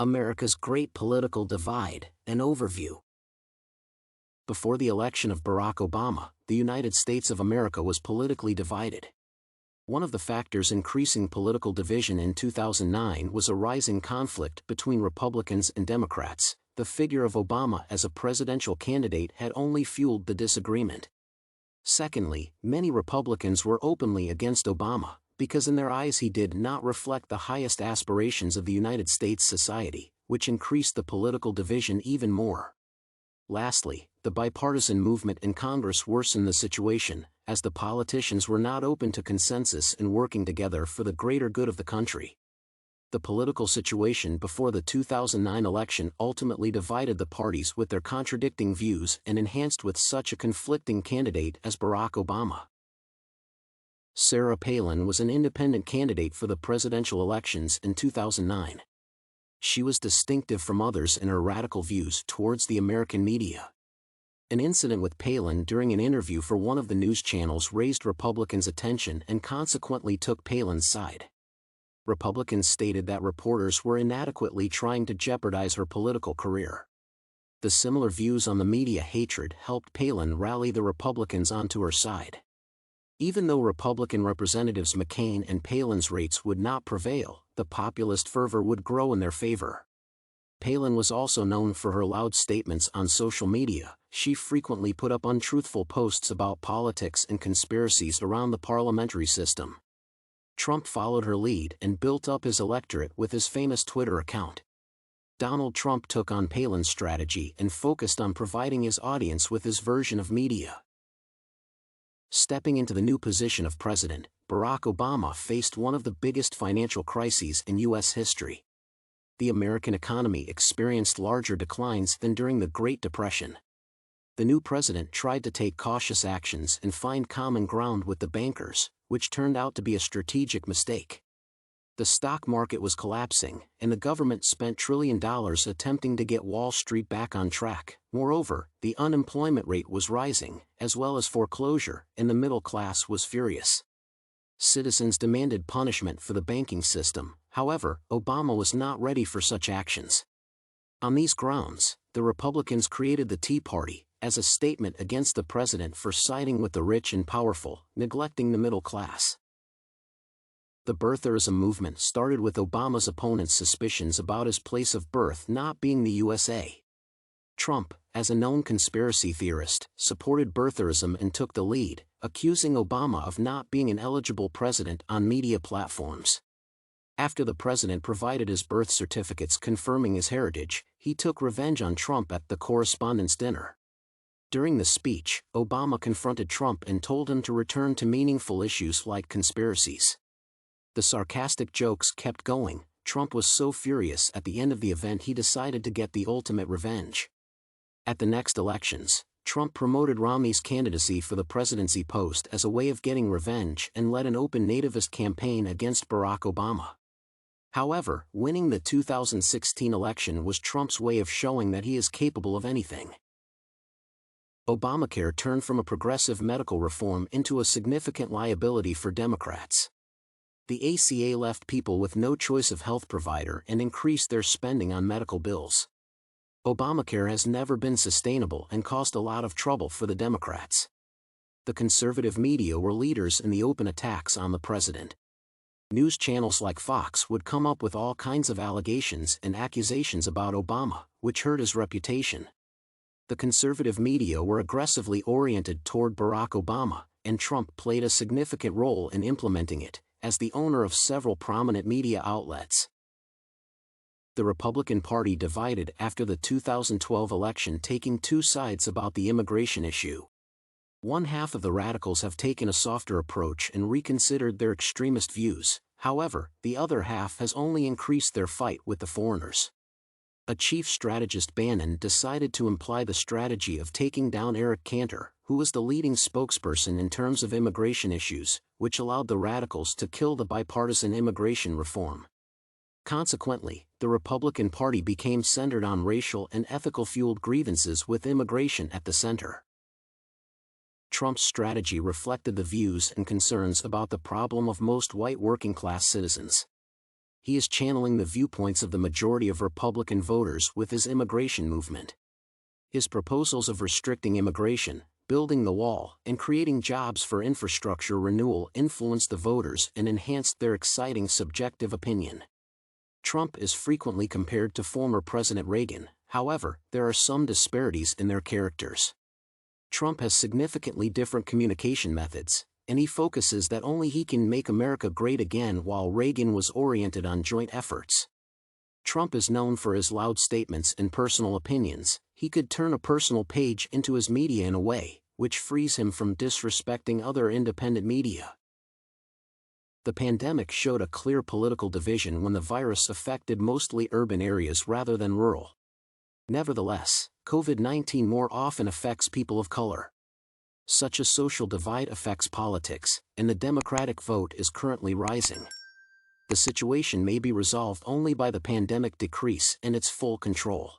America's Great Political Divide, an overview. Before the election of Barack Obama, the United States of America was politically divided. One of the factors increasing political division in 2009 was a rising conflict between Republicans and Democrats. The figure of Obama as a presidential candidate had only fueled the disagreement. Secondly, many Republicans were openly against Obama, because in their eyes he did not reflect the highest aspirations of the United States society, which increased the political division even more. Lastly, the bipartisan movement in Congress worsened the situation, as the politicians were not open to consensus and working together for the greater good of the country. The political situation before the 2009 election ultimately divided the parties with their contradicting views and enhanced with such a conflicting candidate as Barack Obama. Sarah Palin was an independent candidate for the presidential elections in 2009. She was distinctive from others in her radical views towards the American media. An incident with Palin during an interview for one of the news channels raised Republicans' attention and consequently took Palin's side. Republicans stated that reporters were inadequately trying to jeopardize her political career. The similar views on the media hatred helped Palin rally the Republicans onto her side. Even though Republican Representatives McCain and Palin's rates would not prevail, the populist fervor would grow in their favor. Palin was also known for her loud statements on social media. She frequently put up untruthful posts about politics and conspiracies around the parliamentary system. Trump followed her lead and built up his electorate with his famous Twitter account. Donald Trump took on Palin's strategy and focused on providing his audience with his version of media. Stepping into the new position of president, Barack Obama faced one of the biggest financial crises in U.S. history. The American economy experienced larger declines than during the Great Depression. The new president tried to take cautious actions and find common ground with the bankers, which turned out to be a strategic mistake. The stock market was collapsing, and the government spent $1 trillion attempting to get Wall Street back on track. Moreover, the unemployment rate was rising, as well as foreclosure, and the middle class was furious. Citizens demanded punishment for the banking system. However, Obama was not ready for such actions. On these grounds, the Republicans created the Tea Party, as a statement against the president for siding with the rich and powerful, neglecting the middle class. The birtherism movement started with Obama's opponents' suspicions about his place of birth not being the USA. Trump, as a known conspiracy theorist, supported birtherism and took the lead, accusing Obama of not being an eligible president on media platforms. After the president provided his birth certificates confirming his heritage, he took revenge on Trump at the Correspondents' Dinner. During the speech, Obama confronted Trump and told him to return to meaningful issues like conspiracies. The sarcastic jokes kept going. Trump was so furious at the end of the event he decided to get the ultimate revenge. At the next elections, Trump promoted Romney's candidacy for the presidency post as a way of getting revenge and led an open nativist campaign against Barack Obama. However, winning the 2016 election was Trump's way of showing that he is capable of anything. Obamacare turned from a progressive medical reform into a significant liability for Democrats. The ACA left people with no choice of health provider and increased their spending on medical bills. Obamacare has never been sustainable and caused a lot of trouble for the Democrats. The conservative media were leaders in the open attacks on the president. News channels like Fox would come up with all kinds of allegations and accusations about Obama, which hurt his reputation. The conservative media were aggressively oriented toward Barack Obama, and Trump played a significant role in implementing it, as the owner of several prominent media outlets. The Republican Party divided after the 2012 election, taking two sides about the immigration issue. One half of the radicals have taken a softer approach and reconsidered their extremist views. However, the other half has only increased their fight with the foreigners. A chief strategist, Bannon, decided to imply the strategy of taking down Eric Cantor, who was the leading spokesperson in terms of immigration issues, which allowed the radicals to kill the bipartisan immigration reform. Consequently, the Republican Party became centered on racial and ethical-fueled grievances with immigration at the center. Trump's strategy reflected the views and concerns about the problem of most white working-class citizens. he is channeling the viewpoints of the majority of Republican voters with his immigration movement. His proposals of restricting immigration, building the wall, and creating jobs for infrastructure renewal influenced the voters and enhanced their exciting subjective opinion. Trump is frequently compared to former President Reagan, however, there are some disparities in their characters. Trump has significantly different communication methods, and he focuses that only he can make America great again, while Reagan was oriented on joint efforts. Trump is known for his loud statements and personal opinions. He could turn a personal page into his media in a way which frees him from disrespecting other independent media. The pandemic showed a clear political division when the virus affected mostly urban areas rather than rural. Nevertheless, COVID-19 more often affects people of color. Such a social divide affects politics, and the Democratic vote is currently rising. The situation may be resolved only by the pandemic decrease and its full control.